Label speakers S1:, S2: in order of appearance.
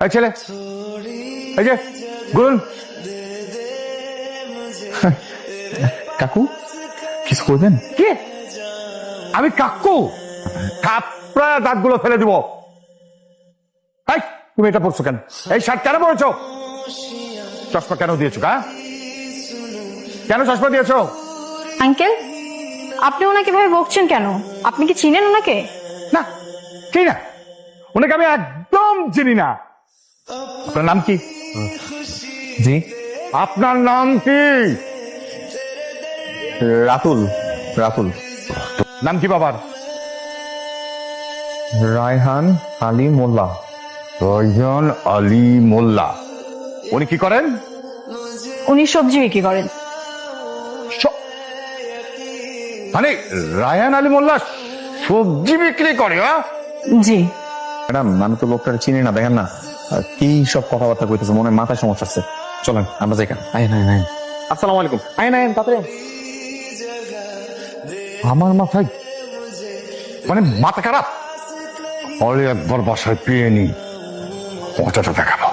S1: এই ছেলে, এই যে গুরুন।
S2: কাকু কিছু করবেন?
S1: কি? আমি কাকু? থাপড়া দাঁতগুলো ফেলে দিব। এই, তুমি এটা পড়ছো কেন? এই শার্ট কেন পড়েছো? চশমা কেন দিয়েছো? কেন চশমা দিয়েছো?
S3: আঙ্কেল, আপনি ওনাকে ভাবে বকছেন কেন? আপনি কি চিনেন ওনাকে?
S1: না, কি না, ওনাকে আমি একদম চিনি না। আপনার নাম কি?
S2: জি,
S1: আপনার নাম কি?
S2: রাতুল। রাতুল।
S1: নাম কি বাবার?
S2: রায়হান আলী মোল্লা।
S1: রয়ন আলী মোল্লা। উনি কি করেন?
S3: উনি সবজি বিক্রি করেন।
S1: মানে রায়হান আলী মোল্লা সবজি বিক্রি করে?
S3: জি।
S2: ম্যাডাম, আমি তো লোকটা চিনি না, দেখেন না কি সব কথাবার্তা কইতেছে, মনে হয় মাথায় সমস্যা আছে। চলেন আমরা যাই। আইন আইন আইন। আসসালামু আলাইকুম। আইন আইন তাড়াতাড়ি।
S1: আমার মাথায় মানে মাথা খারাপ? অলি একবার বাসায় পেয়ে নি, মজাটা দেখাবো।